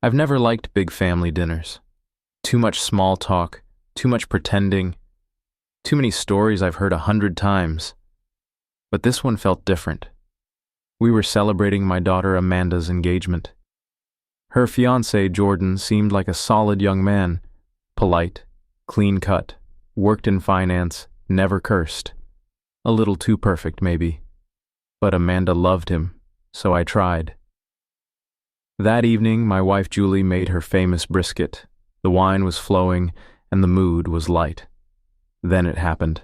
I've never liked big family dinners. Too much small talk, too much pretending, too many stories I've heard 100 times. But this one felt different. We were celebrating my daughter Amanda's engagement. Her fiancé, Jordan, seemed like a solid young man, polite, clean-cut, worked in finance, never cursed. A little too perfect, maybe. But Amanda loved him, so I tried. That evening, my wife Julie made her famous brisket. The wine was flowing, and the mood was light. Then it happened.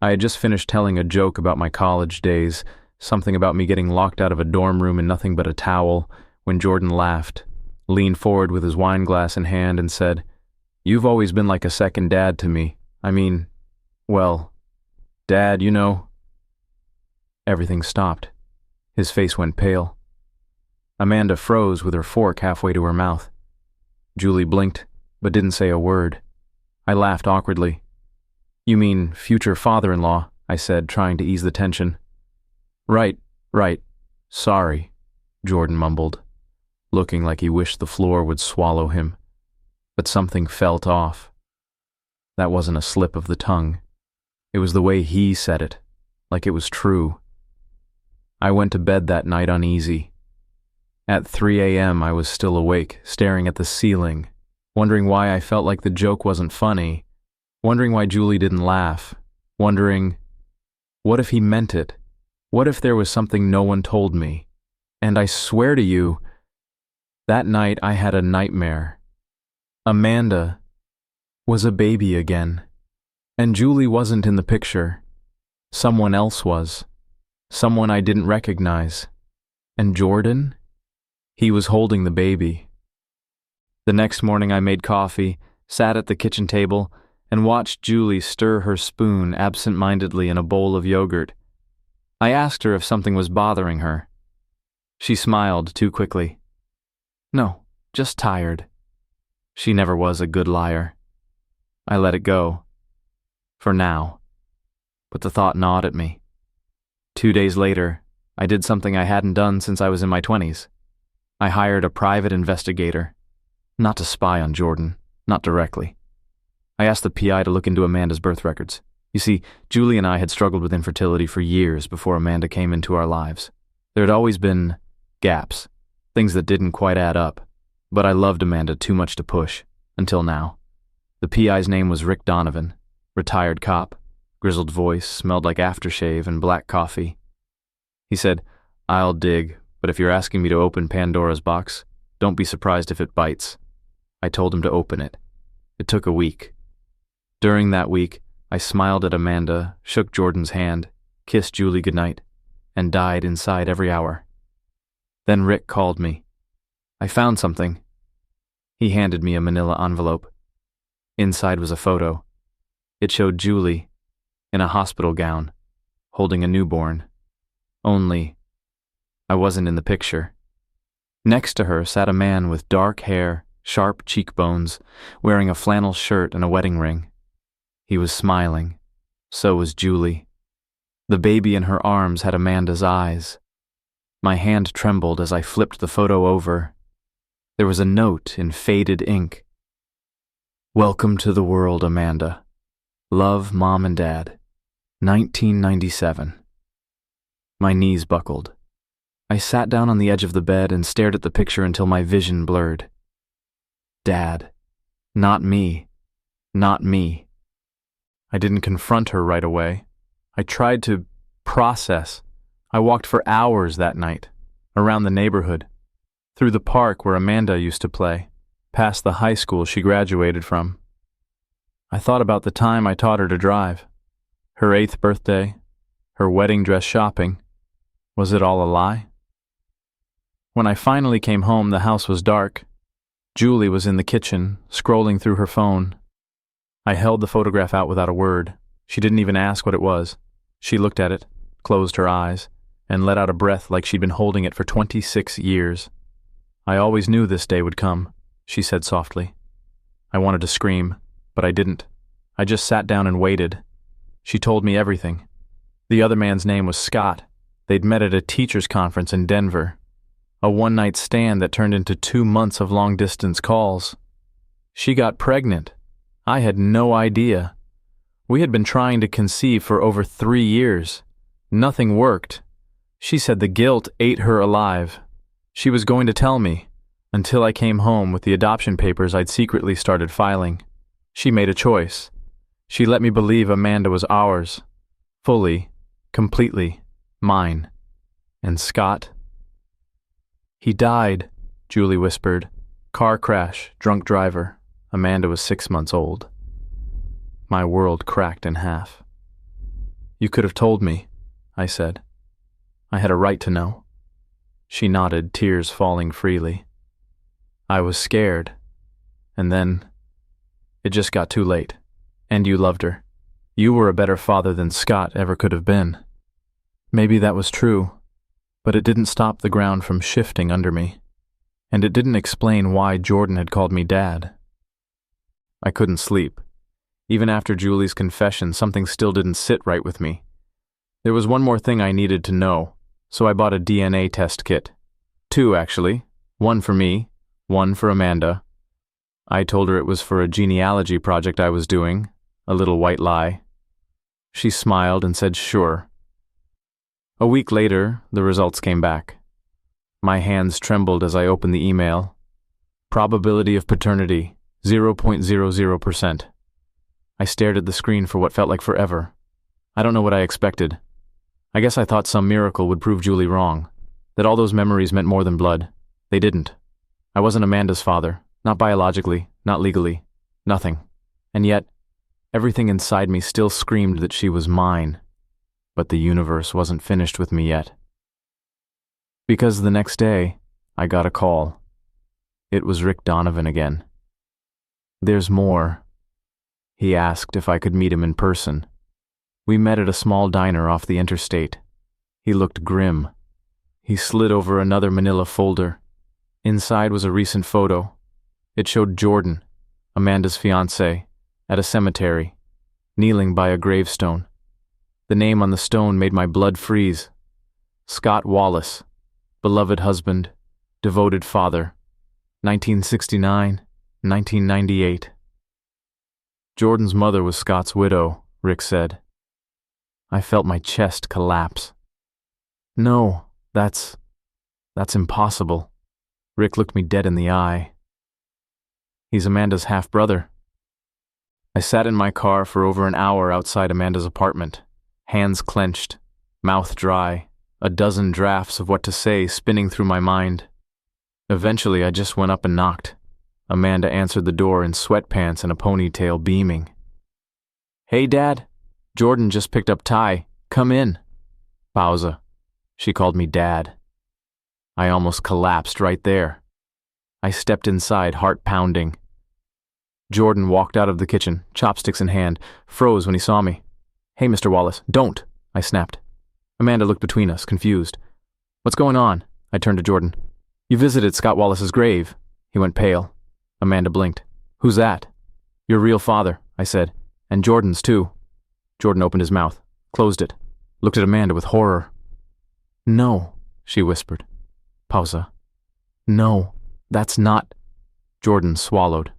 I had just finished telling a joke about my college days, something about me getting locked out of a dorm room in nothing but a towel, when Jordan laughed, leaned forward with his wine glass in hand and said, "You've always been like a second dad to me. Well, Dad, you know." Everything stopped. His face went pale. Amanda froze with her fork halfway to her mouth. Julie blinked, but didn't say a word. I laughed awkwardly. "You mean future father-in-law," I said, trying to ease the tension. Right. Sorry," Jordan mumbled, looking like he wished the floor would swallow him. But something felt off. That wasn't a slip of the tongue. It was the way he said it, like it was true. I went to bed that night uneasy. At 3 a.m. I was still awake, staring at the ceiling, wondering why I felt like the joke wasn't funny, wondering why Julie didn't laugh, wondering, what if he meant it? What if there was something no one told me? And I swear to you, that night I had a nightmare. Amanda was a baby again, and Julie wasn't in the picture. Someone else was. Someone I didn't recognize. And Jordan? He was holding the baby. The next morning I made coffee, sat at the kitchen table, and watched Julie stir her spoon absent-mindedly in a bowl of yogurt. I asked her if something was bothering her. She smiled too quickly. "No, just tired." She never was a good liar. I let it go. For now. But the thought gnawed at me. 2 days later, I did something I hadn't done since I was in my 20s. I hired a private investigator. Not to spy on Jordan, not directly. I asked the PI to look into Amanda's birth records. You see, Julie and I had struggled with infertility for years before Amanda came into our lives. There had always been gaps, things that didn't quite add up. But I loved Amanda too much to push, until now. The PI's name was Rick Donovan, retired cop, grizzled voice, smelled like aftershave and black coffee. He said, "I'll dig, but if you're asking me to open Pandora's box, don't be surprised if it bites." I told him to open it. It took a week. During that week, I smiled at Amanda, shook Jordan's hand, kissed Julie goodnight, and died inside every hour. Then Rick called me. "I found something." He handed me a manila envelope. Inside was a photo. It showed Julie, in a hospital gown, holding a newborn. Only, I wasn't in the picture. Next to her sat a man with dark hair, sharp cheekbones, wearing a flannel shirt and a wedding ring. He was smiling. So was Julie. The baby in her arms had Amanda's eyes. My hand trembled as I flipped the photo over. There was a note in faded ink. "Welcome to the world, Amanda. Love, Mom and Dad. 1997. My knees buckled. I sat down on the edge of the bed and stared at the picture until my vision blurred. Dad. Not me. Not me. I didn't confront her right away. I tried to process. I walked for hours that night, around the neighborhood, through the park where Amanda used to play, past the high school she graduated from. I thought about the time I taught her to drive, her 8th birthday, her wedding dress shopping. Was it all a lie? When I finally came home, the house was dark. Julie was in the kitchen, scrolling through her phone. I held the photograph out without a word. She didn't even ask what it was. She looked at it, closed her eyes, and let out a breath like she'd been holding it for 26 years. "I always knew this day would come," she said softly. I wanted to scream, but I didn't. I just sat down and waited. She told me everything. The other man's name was Scott. They'd met at a teachers' conference in Denver. A one-night stand that turned into 2 months of long-distance calls. She got pregnant. I had no idea. We had been trying to conceive for over 3 years. Nothing worked. She said the guilt ate her alive. She was going to tell me, until I came home with the adoption papers I'd secretly started filing. She made a choice. She let me believe Amanda was ours. Fully, completely, mine. And Scott? He died, Julie whispered. Car crash, drunk driver. Amanda was 6 months old. My world cracked in half. You could have told me, I said. I had a right to know. She nodded, tears falling freely. I was scared. And then, it just got too late. And you loved her. You were a better father than Scott ever could have been. Maybe that was true, but it didn't stop the ground from shifting under me. And it didn't explain why Jordan had called me Dad. I couldn't sleep. Even after Julie's confession, something still didn't sit right with me. There was one more thing I needed to know, so I bought a DNA test kit. 2, actually. 1 for me, 1 for Amanda. I told her it was for a genealogy project I was doing, a little white lie. She smiled and said sure. A week later, the results came back. My hands trembled as I opened the email. Probability of paternity, 0.00%. I stared at the screen for what felt like forever. I don't know what I expected. I guess I thought some miracle would prove Julie wrong, that all those memories meant more than blood. They didn't. I wasn't Amanda's father, not biologically, not legally, nothing. And yet, everything inside me still screamed that she was mine. But the universe wasn't finished with me yet. Because the next day, I got a call. It was Rick Donovan again. There's more. He asked if I could meet him in person. We met at a small diner off the interstate. He looked grim. He slid over another manila folder. Inside was a recent photo. It showed Jordan, Amanda's fiancé, at a cemetery, kneeling by a gravestone. The name on the stone made my blood freeze. Scott Wallace, beloved husband, devoted father, 1969, 1998. Jordan's mother was Scott's widow, Rick said. I felt my chest collapse. No, that's impossible. Rick looked me dead in the eye. He's Amanda's half-brother. I sat in my car for over an hour outside Amanda's apartment, hands clenched, mouth dry, a dozen drafts of what to say spinning through my mind. Eventually, I just went up and knocked. Amanda answered the door in sweatpants and a ponytail, beaming. Hey, Dad. Jordan just picked up Ty. Come in. Pausa. She called me Dad. I almost collapsed right there. I stepped inside, heart pounding. Jordan walked out of the kitchen, chopsticks in hand, froze when he saw me. Hey, Mr. Wallace, don't, I snapped. Amanda looked between us, confused. What's going on? I turned to Jordan. You visited Scott Wallace's grave. He went pale. Amanda blinked. Who's that? Your real father, I said. And Jordan's, too. Jordan opened his mouth, closed it, looked at Amanda with horror. No, she whispered. Pausa. No, that's not... Jordan swallowed.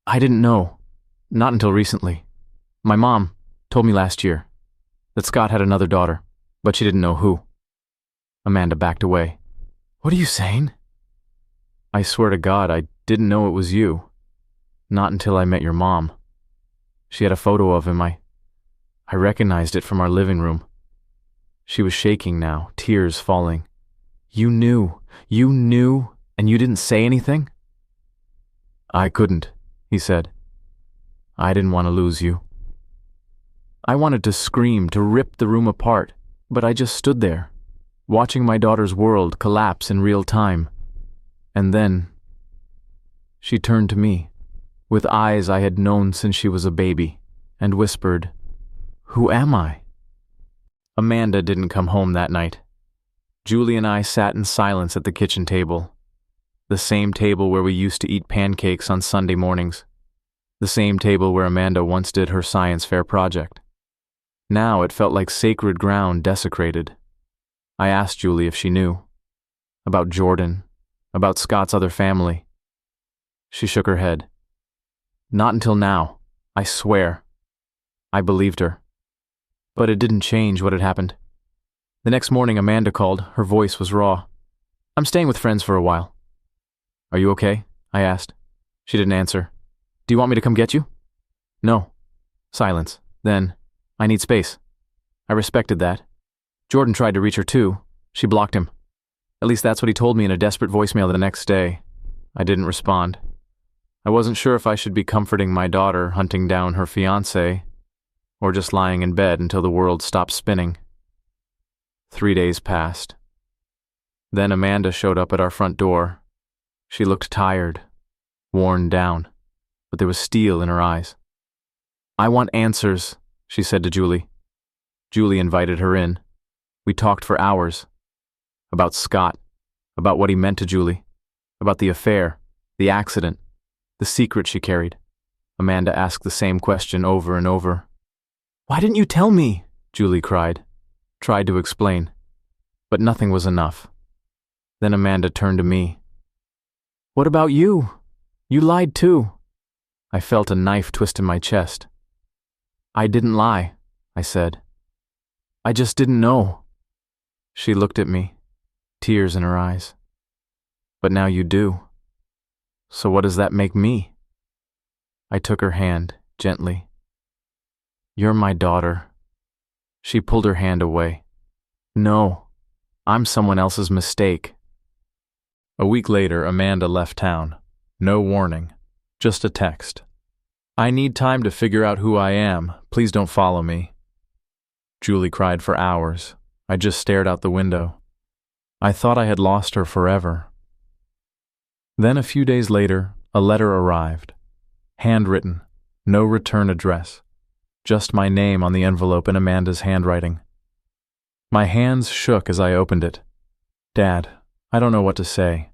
I didn't know. Not until recently. My mom told me last year that Scott had another daughter, but she didn't know who. Amanda backed away. What are you saying? I swear to God, I didn't know it was you. Not until I met your mom. She had a photo of him. I recognized it from our living room. She was shaking now, tears falling. You knew, and you didn't say anything? I couldn't, he said. I didn't want to lose you. I wanted to scream, to rip the room apart, but I just stood there, watching my daughter's world collapse in real time. And then, she turned to me, with eyes I had known since she was a baby, and whispered, Who am I? Amanda didn't come home that night. Julie and I sat in silence at the kitchen table, the same table where we used to eat pancakes on Sunday mornings, the same table where Amanda once did her science fair project. Now it felt like sacred ground desecrated. I asked Julie if she knew. about Jordan, about Scott's other family. She shook her head. Not until now, I swear. I believed her. But it didn't change what had happened. The next morning, Amanda called. Her voice was raw. I'm staying with friends for a while. Are you okay? I asked. She didn't answer. Do you want me to come get you? No. Silence. Then, I need space. I respected that. Jordan tried to reach her too. She blocked him. At least that's what he told me in a desperate voicemail the next day. I didn't respond. I wasn't sure if I should be comforting my daughter hunting down her fiancé, or just lying in bed until the world stopped spinning. 3 days passed. Then Amanda showed up at our front door. She looked tired, worn down, but there was steel in her eyes. I want answers, she said to Julie. Julie invited her in. We talked for hours. About Scott, about what he meant to Julie, about the affair, the accident, the secret she carried. Amanda asked the same question over and over. Why didn't you tell me? Julie cried, tried to explain, but nothing was enough. Then Amanda turned to me. What about you? You lied too. I felt a knife twist in my chest. I didn't lie, I said. I just didn't know. She looked at me, tears in her eyes. But now you do. So what does that make me? I took her hand, gently. You're my daughter. She pulled her hand away. No, I'm someone else's mistake. A week later, Amanda left town. No warning, just a text. I need time to figure out who I am. Please don't follow me. Julie cried for hours. I just stared out the window. I thought I had lost her forever. Then a few days later, a letter arrived. Handwritten, no return address. Just my name on the envelope in Amanda's handwriting. My hands shook as I opened it. Dad, I don't know what to say,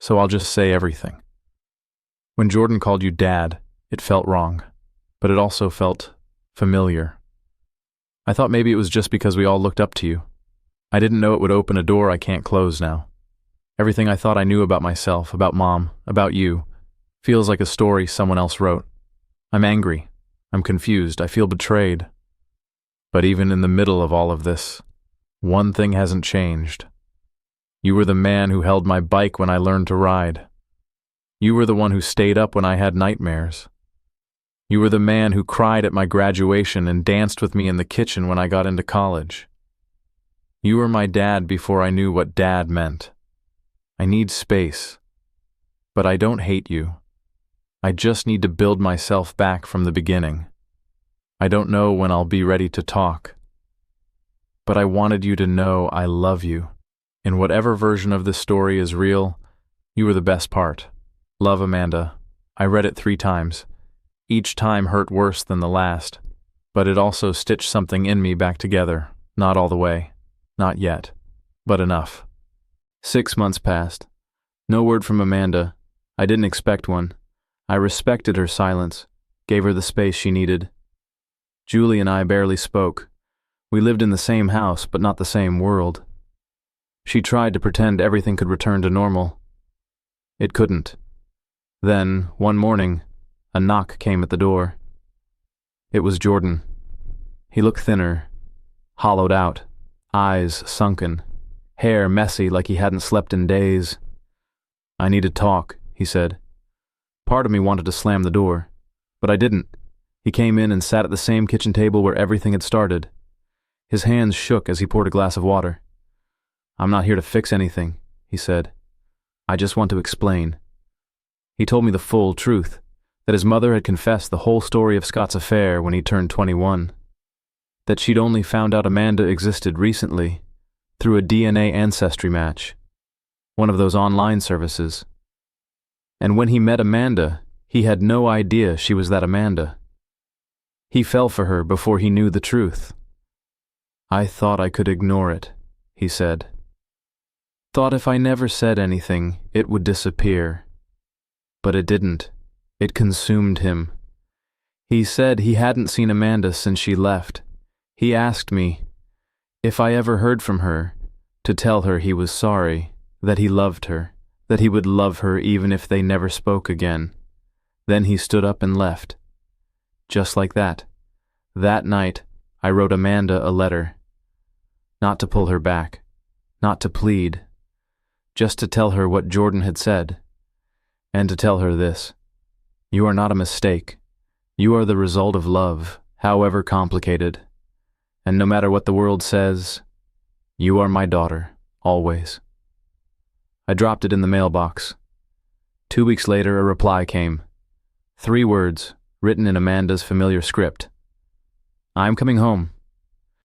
so I'll just say everything. When Jordan called you Dad, it felt wrong, but it also felt familiar. I thought maybe it was just because we all looked up to you. I didn't know it would open a door I can't close now. Everything I thought I knew about myself, about Mom, about you, feels like a story someone else wrote. I'm angry. I'm confused. I feel betrayed. But even in the middle of all of this, one thing hasn't changed. You were the man who held my bike when I learned to ride. You were the one who stayed up when I had nightmares. You were the man who cried at my graduation and danced with me in the kitchen when I got into college. You were my dad before I knew what dad meant. I need space, but I don't hate you. I just need to build myself back from the beginning. I don't know when I'll be ready to talk, but I wanted you to know I love you. In whatever version of this story is real, you were the best part. Love, Amanda. I read it 3 times. Each time hurt worse than the last, but it also stitched something in me back together. Not all the way. Not yet. But enough. 6 months passed. No word from Amanda. I didn't expect one. I respected her silence, gave her the space she needed. Julie and I barely spoke. We lived in the same house, but not the same world. She tried to pretend everything could return to normal. It couldn't. Then, one morning, a knock came at the door. It was Jordan. He looked thinner, hollowed out, eyes sunken, hair messy like he hadn't slept in days. I need to talk, he said. Part of me wanted to slam the door, but I didn't. He came in and sat at the same kitchen table where everything had started. His hands shook as he poured a glass of water. I'm not here to fix anything, he said. I just want to explain. He told me the full truth, that his mother had confessed the whole story of Scott's affair when he turned 21, that she'd only found out Amanda existed recently through a DNA ancestry match, one of those online services. And when he met Amanda, he had no idea she was that Amanda. He fell for her before he knew the truth. I thought I could ignore it, he said. Thought if I never said anything, it would disappear. But it didn't. It consumed him. He said he hadn't seen Amanda since she left. He asked me, if I ever heard from her, to tell her he was sorry, that he loved her, that he would love her even if they never spoke again. Then he stood up and left. Just like that. That night, I wrote Amanda a letter. Not to pull her back, not to plead, just to tell her what Jordan had said, and to tell her this: you are not a mistake. You are the result of love, however complicated. And no matter what the world says, you are my daughter, always. I dropped it in the mailbox. 2 weeks later, a reply came. 3 words, written in Amanda's familiar script. I'm coming home.